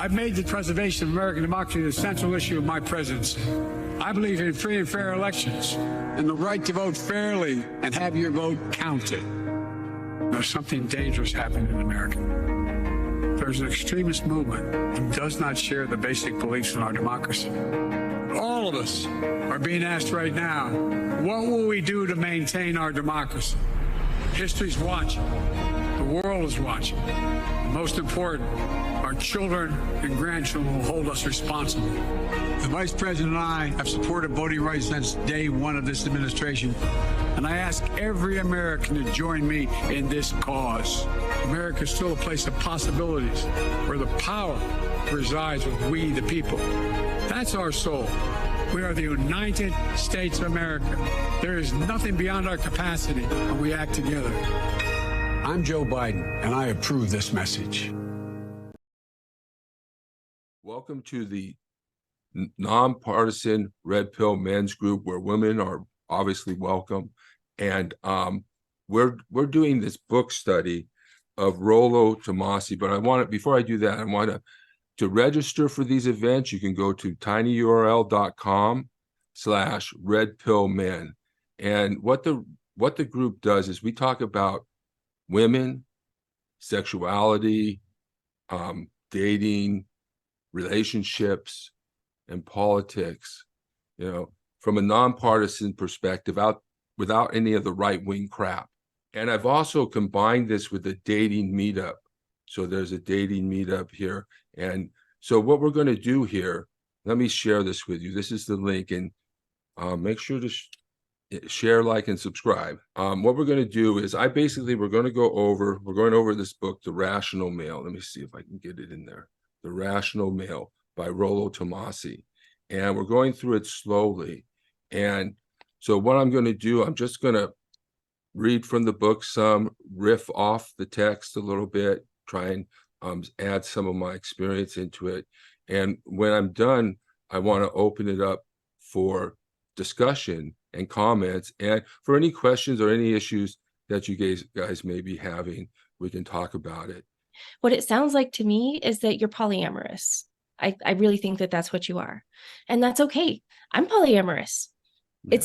I've made the preservation of American democracy the central issue of my presidency. I believe in free and fair elections and the right to vote fairly and have your vote counted. There's something dangerous happening in America. There's an extremist movement that does not share the basic beliefs in our democracy. All of us are being asked right now, what will we do to maintain our democracy? History's watching. The world is watching. Most important, our children and grandchildren will hold us responsible. The Vice President and I have supported voting rights since day one of this administration, and I ask every American to join me in this cause. America is still a place of possibilities where the power resides with we, the people. That's our soul. We are the United States of America. There is nothing beyond our capacity when we act together. I'm Joe Biden, and I approve this message. Welcome to the nonpartisan Red Pill Men's Group, where women are obviously welcome. And we're doing this book study of Rollo Tomassi. But before I do that, I want to register for these events. You can go to tinyurl.com/redpillmen. And what the group does is we talk about women, sexuality, dating, relationships, and politics, from a nonpartisan perspective, without any of the right-wing crap. And I've also combined this with a dating meetup. So there's a dating meetup here. And so what we're going to do here, let me share this with you. This is the link, and make sure to share, like, and subscribe. What we're going to do is we're going over this book, The Rational Male. Let me see if I can get it in there. The Rational Male by Rollo Tomassi. And we're going through it slowly. And so what I'm going to do, I'm just going to read from the book some, riff off the text a little bit, try and add some of my experience into it. And when I'm done, I want to open it up for discussion and comments. And for any questions or any issues that you guys may be having, we can talk about it. What it sounds like to me is that you're polyamorous. I really think that that's what you are. And that's okay. I'm polyamorous. Yeah.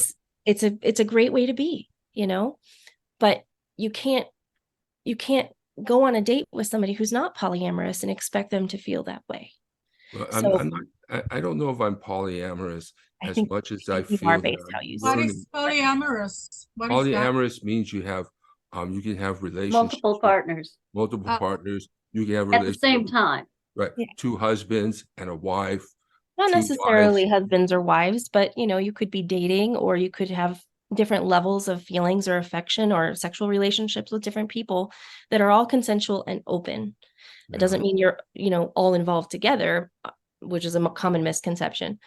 It's a great way to be, but you can't go on a date with somebody who's not polyamorous and expect them to feel that way. Well, So, I don't know if I'm polyamorous as much as I feel are that based how you What say. is polyamorous? What is that? Polyamorous means you have you can have relationships, Multiple partners multiple partners. You can have at the same relationships, time. right? Yeah. 2 husbands and a wife. Not 2 necessarily wives. husbands or wives, but you could be dating, or you could have different levels of feelings or affection or sexual relationships with different people that are all consensual and open. It doesn't mean you're, all involved together, which is a common misconception.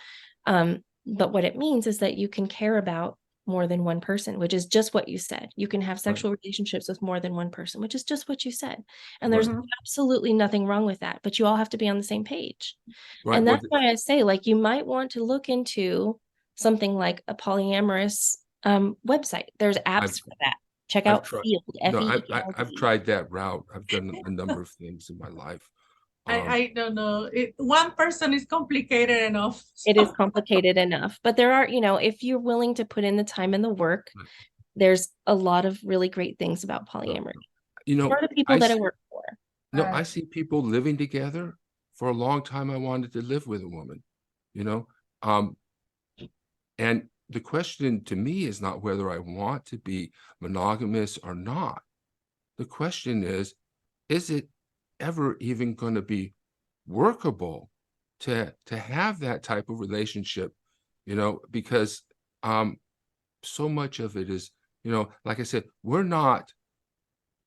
But what it means is that you can care about more than one person, which is just what you said. You can have sexual relationships with more than one person, which is just what you said. And there's absolutely nothing wrong with that, but you all have to be on the same page. Right. And that's why I say, you might want to look into something like a polyamorous website. There's apps for that. Check out Field. I've tried that route. I've done a number of things in my life. I don't know. One person is complicated enough. It is complicated enough, but there are, if you're willing to put in the time and the work, there's a lot of really great things about polyamory. For the people that I work for. No, I see people living together. For a long time, I wanted to live with a woman, and the question to me is not whether I want to be monogamous or not. The question is it ever even going to be workable to have that type of relationship, because so much of it is, like I said, we're not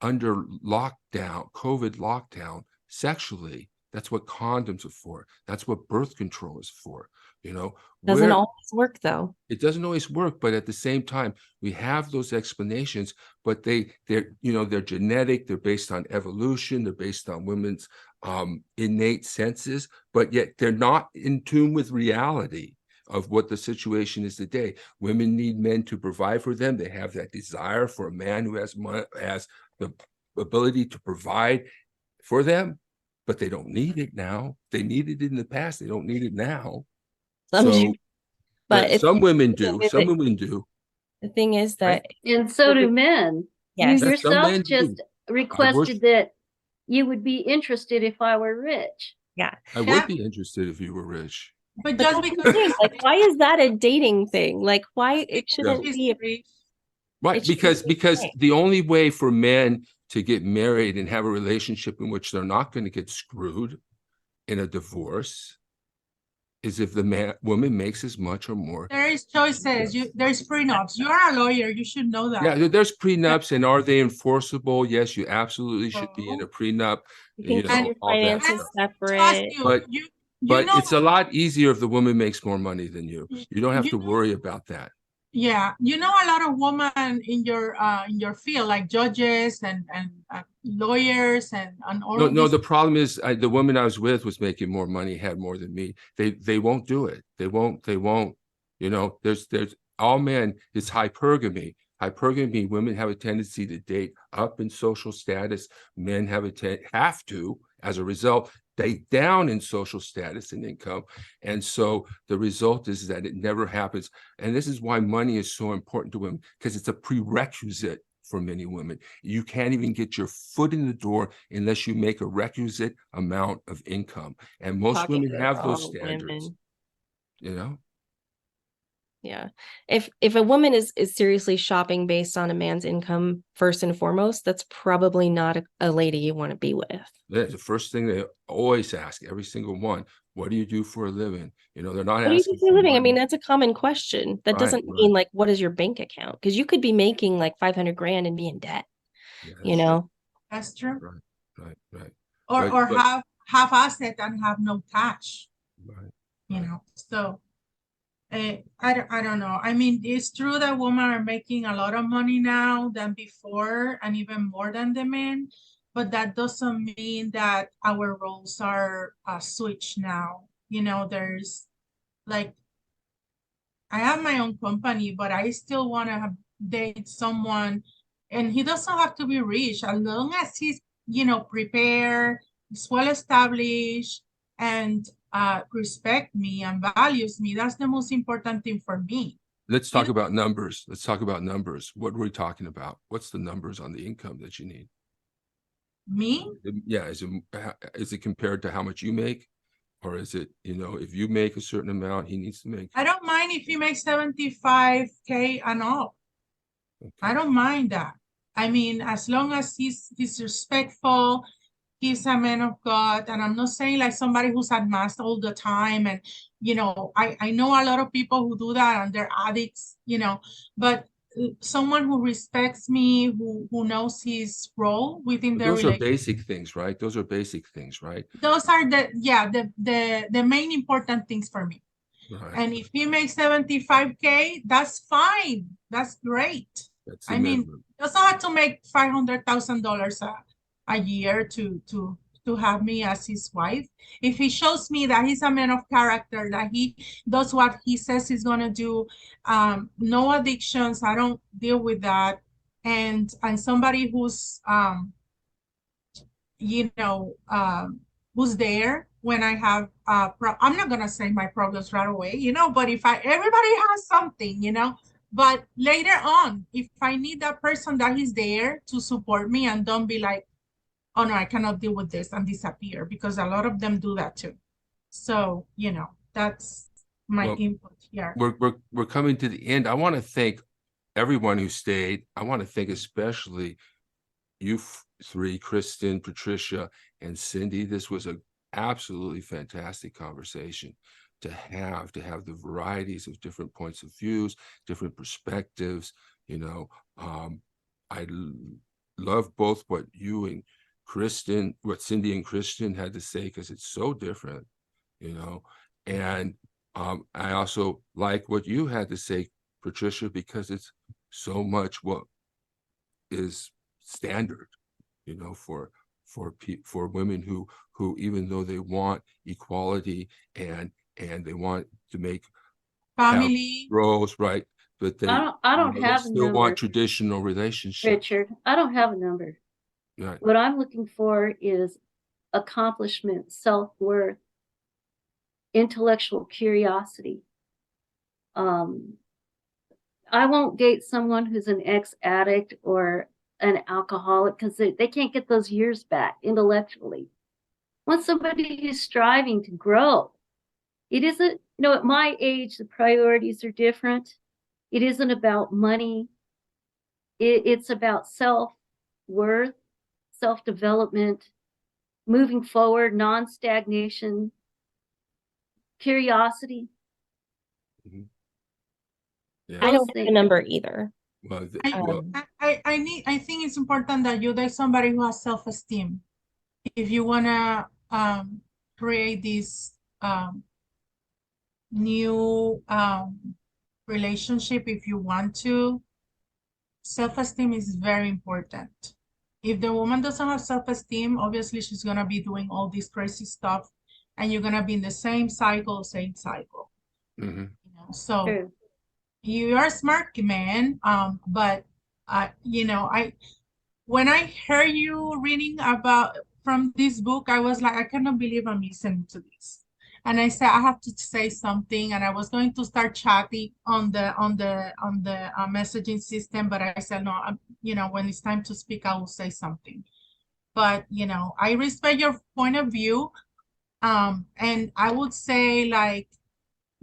under lockdown, COVID lockdown sexually. That's what condoms are for. That's what birth control is for. Doesn't always work, though. It doesn't always work, but at the same time, we have those explanations, but they're genetic, they're based on evolution, they're based on women's innate senses, but yet they're not in tune with reality of what the situation is today. Women need men to provide for them. They have that desire for a man who has the ability to provide for them. but they don't need it now. They needed it in the past. They don't need it now. Some So, do, but it's, some women the thing do. is Some that- women do. the thing is that, And so do men. You yes, Yes, some yourself men do. just requested that you would be interested if I were rich. yeah. I would be interested if you were rich. But But just that's the because thing, like, why is that a dating thing? Like, why it shouldn't she's be, rich, Right, It should because be okay. the only way for men to get married and have a relationship in which they're not going to get screwed in a divorce is if the woman makes as much or more. there is choices. There's prenups. You are a lawyer. You should know that. Yeah, there's prenups, and are they enforceable? Yes, you absolutely should be in a prenup. you You can keep know, your all that finances stuff. Trust separate. you. But- you But know, it's a lot easier if the woman makes more money than you. You don't have You to know- worry about that. yeah, you know a lot of women in your field, like judges and lawyers and all No, of no, these. the problem is the woman I was with was making more money, had more than me. They won't do it. They won't, you know, there's all men, it's hypergamy. Hypergamy, women have a tendency to date up in social status. Men have have to, as a result, date down in social status and income. And so the result is that it never happens. And this is why money is so important to women, because it's a prerequisite for many women. You can't even get your foot in the door unless you make a requisite amount of income. And most Talking women to have those all standards, women. you know? Yeah. If a woman is seriously shopping based on a man's income first and foremost, that's probably not a lady you want to be with. That's the first thing they always ask, every single one. What do you do for a living? You know, they're not What do you asking do for a living? I money. mean, that's a common question. That Right, doesn't right. mean like, what is your bank account? Because you could be making like 500 grand and be in debt, Yes, you know? That's true. right, Or But- have asset and have no cash. right. You Right. know, so I don't know. I mean, it's true that women are making a lot of money now than before, and even more than the men, but that doesn't mean that our roles are switched now. You know, there's like, I have my own company, but I still want to date someone, and he doesn't have to be rich, as long as he's, you know, prepared, he's well established, and respect me and values me. That's the most important thing for me. Let's talk know- about numbers. Let's talk about numbers. What are we talking about? What's the numbers on the income that you need? Me? Yeah, is it compared to how much you make? Or is it, you know, if you make a certain amount, he needs to make? I don't mind if he makes 75K and up. I Okay. don't mind that. I mean, as long as he's respectful, he's a man of God. And I'm not saying like somebody who's at mass all the time. And, you know, I know a lot of people who do that and they're addicts, you know, but someone who respects me, who knows his role within the Those are relationship. basic things, right? Those are basic things, right? Those are the main important things for me. Right. And if he makes 75K, that's fine. That's great. That's the I mean, minimum. doesn't have to make $500,000 a year to have me as his wife. If he shows me that he's a man of character, that he does what he says he's gonna do, no addictions, I don't deal with that, and somebody who's you know, who's there when I have I'm not gonna say my problems right away, you know, but if everybody has something, you know, but later on, if I need that person that is there to support me and don't be like, oh no, I cannot deal with this and disappear, because a lot of them do that too. So, you know, that's my Well, input here. We're coming to the end. I want to thank everyone who stayed. I want to thank especially you three, Kristen, Patricia, and Cindy. This was an absolutely fantastic conversation to have the varieties of different points of views, different perspectives. You know, I love both what you and Kristen, what Cindy and Kristen had to say, because it's so different, you know, and I also like what you had to say, Patricia, because it's so much what is standard, you know, for women who even though they want equality and they want to make Family, roles, right, but they I don't they have a still number, want traditional relationships. Richard. I don't have a number. Right. What I'm looking for is accomplishment, self-worth, intellectual curiosity. I won't date someone who's an ex-addict or an alcoholic because they can't get those years back intellectually. I want somebody who's striving to grow. It isn't, at my age, the priorities are different. It isn't about money. It's about self-worth, self-development, moving forward, non-stagnation, curiosity. Yeah. I don't Those have a things. number either. Well, I think it's important that you date somebody who has self-esteem. If you wanna create this new relationship, if you want to, self-esteem is very important. If the woman doesn't have self-esteem, obviously she's gonna be doing all this crazy stuff, and you're gonna be in the same cycle. mhm. So True. you are a smart man, but when I heard you reading about from this book, I was like, I cannot believe I'm listening to this. And I said, I have to say something. And I was going to start chatting on the messaging system, but I said, no, when it's time to speak, I will say something. But, I respect your point of view. And I would say, like,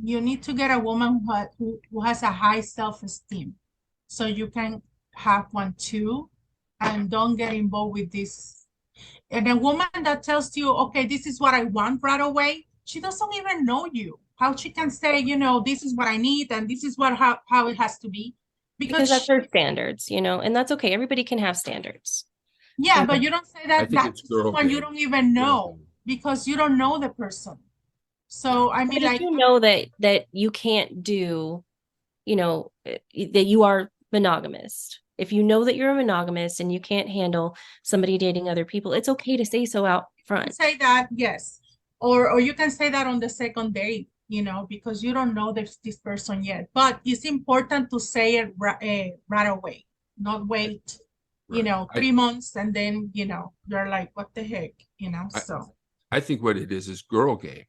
you need to get a woman who has a high self-esteem, so you can have one too, and don't get involved with this. And a woman that tells you, okay, this is what I want right away, she doesn't even know you. How she can say, this is what I need and this is how it has to be? Because that's her standards, and that's okay. Everybody can have standards. Yeah, but you don't say I that think to it's girl someone you game. don't even know, because you don't know the person. So I mean, But if you know that you can't do, that you are monogamous. If you know that you're a monogamist and you can't handle somebody dating other people, it's okay to say so out front. say that, yes. Or you can say that on the second date, because you don't know this person yet. But it's important to say it right away, not wait, Right. 3 months and then, you're like, what the heck, so. I think what it is girl game.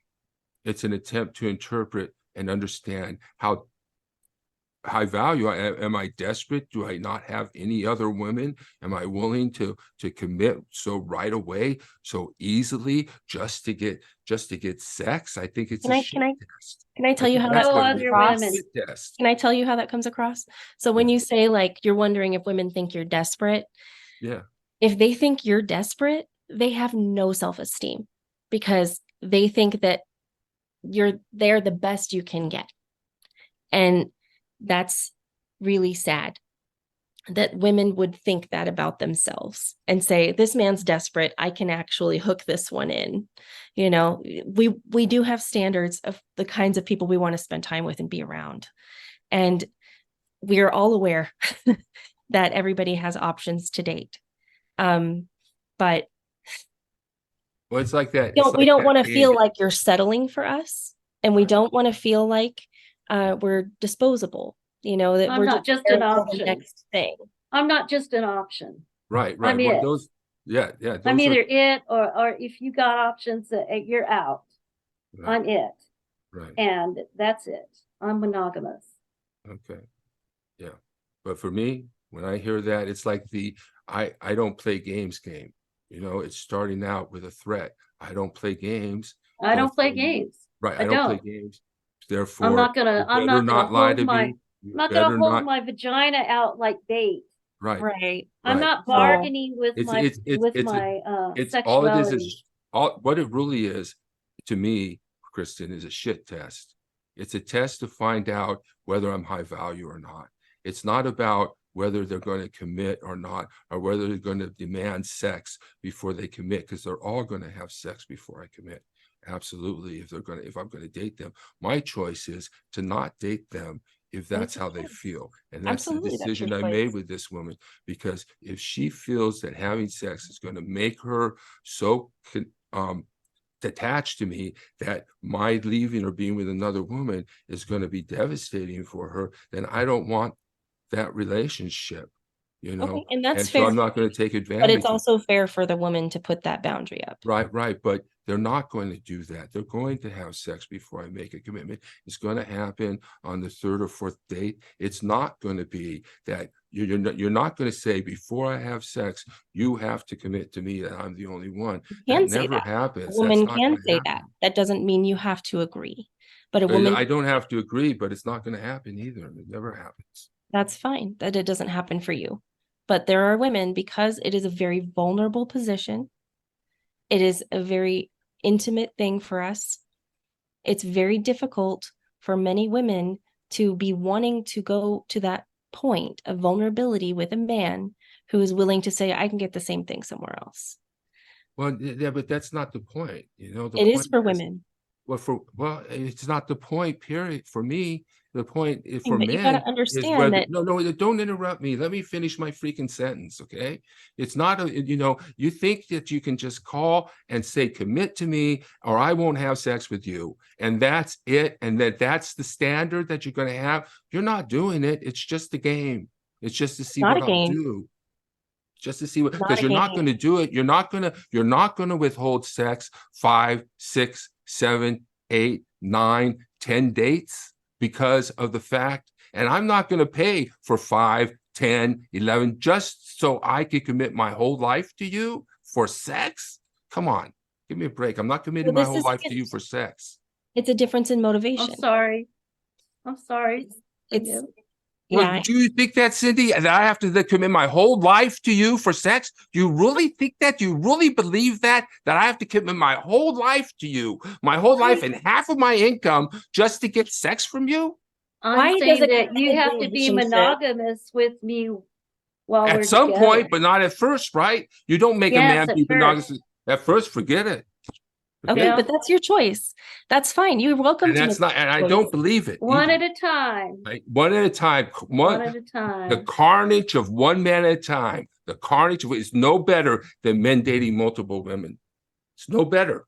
It's an attempt to interpret and understand how high value am I desperate? Do I not have any other women? Am I willing to commit so right away, so easily, just to get sex? I think it's Can a I- shit can I- test. Can I tell you how That's that No what comes it is. other across? women. Shit test. Can I tell you how that comes across? So when Yeah. you say, like, you're wondering if women think you're desperate, Yeah. if they think you're desperate, they have no self-esteem, because they think that they're the best you can get. And that's really sad that women would think that about themselves and say, this man's desperate, I can actually hook this one in. We do have standards of the kinds of people we want to spend time with and be around. And we are all aware that everybody has options to date. But Well, it's like that. we don't want to feel like you're settling for us, and we don't want to feel like we're disposable, that I'm we're not just there an for the option. next thing. I'm not just an option. Right. I'm Well, it. those. Yeah. I'm Those are either it or if you got options, you're out. right. I'm it. Right. And that's it. I'm monogamous. Okay. Yeah. But for me, when I hear that, it's like I don't play games game. It's starting out with a threat. I don't play games. I don't play Therefore, games. Right. I I don't play don't. games. Therefore, I'm not you gonna better lie hold to my me. You I'm not better gonna hold not. my vagina out like bait. Right. Right. I'm Right. not So- bargaining with It's my it's all it sexuality. is what it really is to me, Kristen, is a shit test. It's a test to find out whether I'm high value or not. It's not about whether they're going to commit or not, or whether they're going to demand sex before they commit, because they're all going to have sex before I commit. Absolutely. If I'm going to date them, my choice is to not date them if that's how they feel. And that's Absolutely, the that's decision your I made choice. with this woman, because if she feels that having sex is going to make her so attached to me that my leaving or being with another woman is going to be devastating for her, then I don't want that relationship. you know? Okay, and that's And so fair. I'm not going to take advantage. But it's of also fair for the woman to put that boundary up. Right. But they're not going to do that. They're going to have sex before I make a commitment. It's going to happen on the third or fourth date. It's not going to be that you're not going to say, before I have sex, you have to commit to me that I'm the only one. You can That say never that. happens. A That's woman not can gonna say happen. that. That doesn't mean you have to agree. But a woman, I don't have to agree, but it's not going to happen either. It never happens. that's fine that it doesn't happen for you. But there are women, because it is a very vulnerable position, it is a very intimate thing for us. It's very difficult for many women to be wanting to go to that point of vulnerability with a man who is willing to say, I can get the same thing somewhere else. Well, yeah, but that's not the point. You know, the It is point for women. Well, it's not the point, period. For me, the point for But you men gotta is understand whether, that no, don't interrupt me. Let me finish my freaking sentence, okay? It's not you think that you can just call and say, commit to me, or I won't have sex with you, and that's it, and that's the standard that you're going to have. You're not doing it. It's just a game. It's just to see not what a I'll game. do. Just to see what, Not because a you're not game. going to do it. You're not going to withhold sex 5, 6, 7, 8, 9, 10 dates because of the fact, and I'm not going to pay for 5, 10, 11 just so I could commit my whole life to you for sex. Come on, give me a break. I'm not committing Well, my whole life to you for sex. It's a difference in motivation. I'm sorry. It's Forgive. Well, yeah. do you think that, Cindy, that I have to commit my whole life to you for sex? Do you really think that? Do you really believe that I have to commit my whole life to you, my whole life and half of my income just to get sex from you? Why I'm does saying a that you committed have to be relationship- monogamous with me while we're At some together. point, but not at first, right? You don't make a Yes, man at be first. monogamous at first. Forget it. Okay, Yeah. but that's your choice. That's fine. You're welcome And to that's make not, and I choice. don't believe it. One either, at a time. right? One at a time. One at a The time. carnage of one man at a time. The carnage is no better than men dating multiple women. It's no better.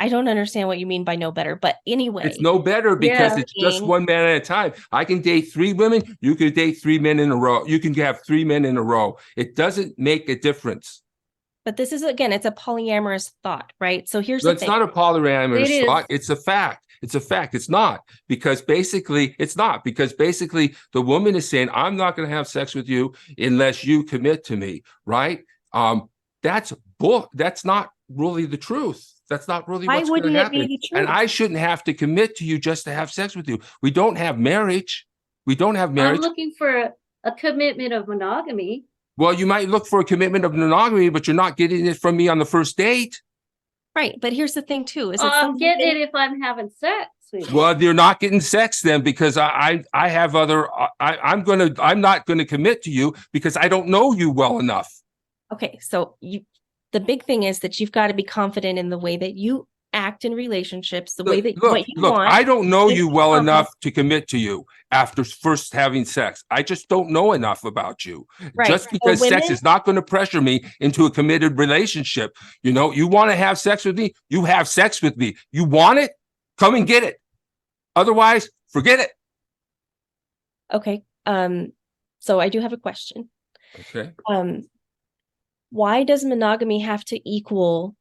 I don't understand what you mean by no better, but anyway. It's no better because Yeah. it's just one man at a time. I can date 3 women. You can date 3 men in a row. You can have 3 men in a row. It doesn't make a difference. But this is, again, it's a polyamorous thought, right? So here's No, the it's thing. not a polyamorous It is. thought. It's a fact. It's a fact. It's not because basically the woman is saying, I'm not going to have sex with you unless you commit to me. Right. That's not really the truth. That's not really Why what's going wouldn't to it be happen. the And truth? I shouldn't have to commit to you just to have sex with you. We don't have marriage. I'm looking for a commitment of monogamy. Well, you might look for a commitment of monogamy, but you're not getting it from me on the first date. Right. But here's the thing too, is that I'm some getting women- it if I'm having sex with you. Well, you're not getting sex then because I'm not gonna commit to you because I don't know you well enough. Okay, so the big thing is that you've got to be confident in the way that you act in relationships, the way that what you Look, want. I don't know is you well confident. enough to commit to you after first having sex. I just don't know enough about you. Right. Just So because sex women- is not going to pressure me into a committed relationship. You know, you want to have sex with me, you have sex with me. You want it, come and get it. Otherwise, forget it. Okay. So I do have a question. Okay. Why does monogamy have to equal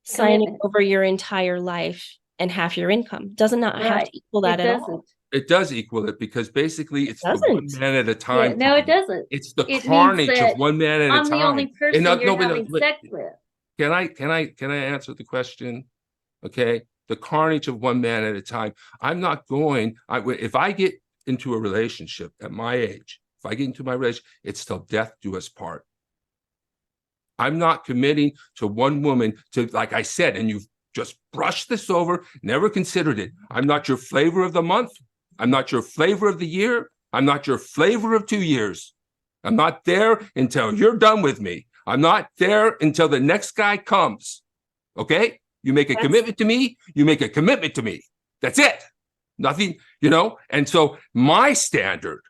signing Commitment. over your entire life and half your income? Does it not have Right. to equal that It at doesn't. all? It does equal it because basically it's the one doesn't. man at a Yeah, time. no, it Tanya. doesn't. It's the It means carnage that of one man at a I'm time. the only person no, you're but- having but- sex with. Can I answer the question? Okay. The carnage of one man at a time. I'm not going, if I get into a relationship at my age, if I get into my relationship, it's till death do us part. I'm not committing to one woman to, like I said, and you've just brushed this over, never considered it. I'm not your flavor of the month. I'm not your flavor of the year. I'm not your flavor of 2 years. I'm not there until you're done with me. I'm not there until the next guy comes. Okay? You make a That's- commitment to me, you make a commitment to me. That's it. Nothing, you know? And so my standard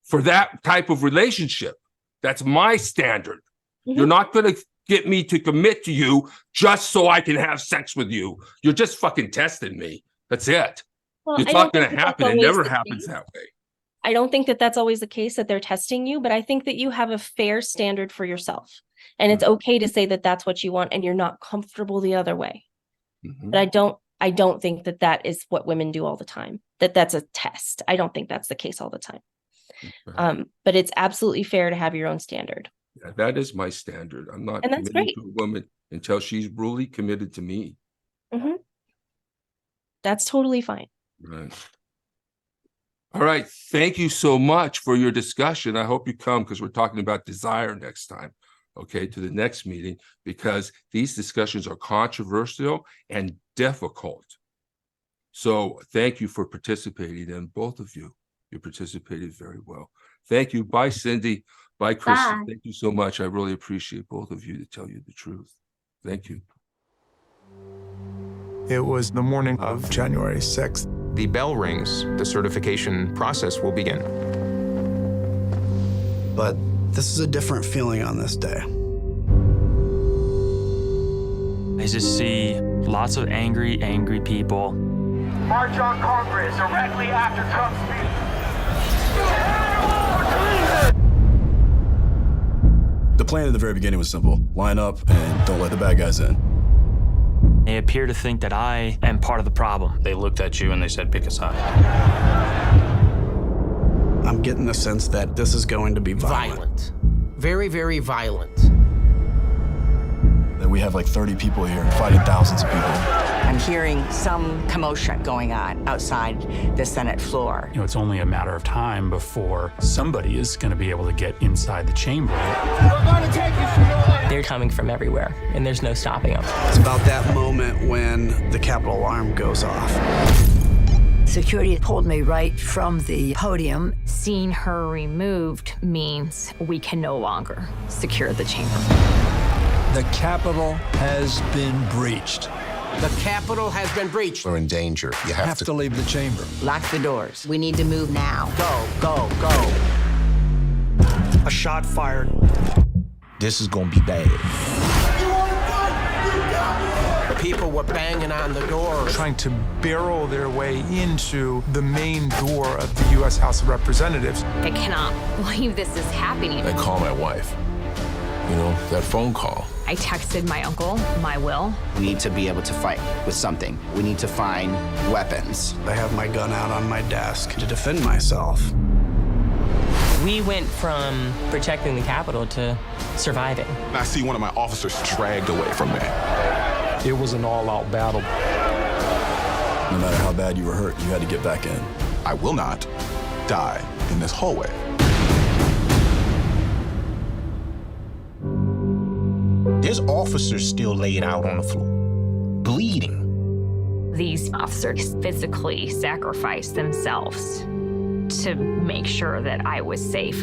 for that type of relationship, that's my standard. You're not going to get me to commit to you just so I can have sex with you. You're just fucking testing me. That's it. Well, It's I not don't going to think that's happen. It always never the happens case. that way. I don't think that that's always the case, that they're testing you, but I think that you have a fair standard for yourself. And it's okay to say that that's what you want and you're not comfortable the other way. Mhm. But I don't think that that is what women do all the time, that that's a test. I don't think that's the case all the time. Okay. But it's absolutely fair to have your own standard. Yeah, that is my standard. I'm not And that's committing great. to a woman until she's really committed to me. That's totally fine. Right. All right. Thank you so much for your discussion. I hope you come because we're talking about desire next time. Okay, to the next meeting, because these discussions are controversial and difficult. So thank you for participating, and both of you, you participated very well. Thank you. Bye, Cindy. Bye, Kristen. Bye. Thank you so much. I really appreciate both of you, to tell you the truth. Thank you. It was the morning of January 6th. The bell rings, the certification process will begin. But this is a different feeling on this day. I just see lots of angry people. March on Congress directly after Trump's speech. The plan at the very beginning was simple. Line up and don't let the bad guys in. They appear to think that I am part of the problem. They looked at you and they said, pick a side. I'm getting the sense that this is going to be violent. Very, very violent. That we have like 30 people here fighting thousands of people. I'm hearing some commotion going on outside the Senate floor. You know, it's only a matter of time before somebody is going to be able to get inside the chamber. We're going to take you through. They're coming from everywhere, and there's no stopping them. It's about that moment when the Capitol alarm goes off. Security pulled me right from the podium. Seeing her removed means we can no longer secure the chamber. The Capitol has been breached. The Capitol has been breached. We're in danger. You Have to leave the chamber. Lock the doors. We need to move now. Go, go, go. A shot fired. This is going to be bad. People were banging on the door. Trying to barrel their way into the main door of the U.S. House of Representatives. I cannot believe this is happening. I call my wife. You know, that phone call. I texted my uncle, my will. We need to be able to fight with something. We need to find weapons. I have my gun out on my desk to defend myself. We went from protecting the Capitol to surviving. I see one of my officers dragged away from me. It was an all-out battle. No matter how bad you were hurt, you had to get back in. I will not die in this hallway. There's officers still laid out on the floor, bleeding. These officers physically sacrificed themselves to make sure that I was safe.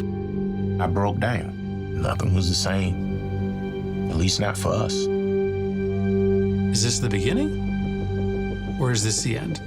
I broke down. Nothing was the same, at least not for us. Is this the beginning? Or is this the end?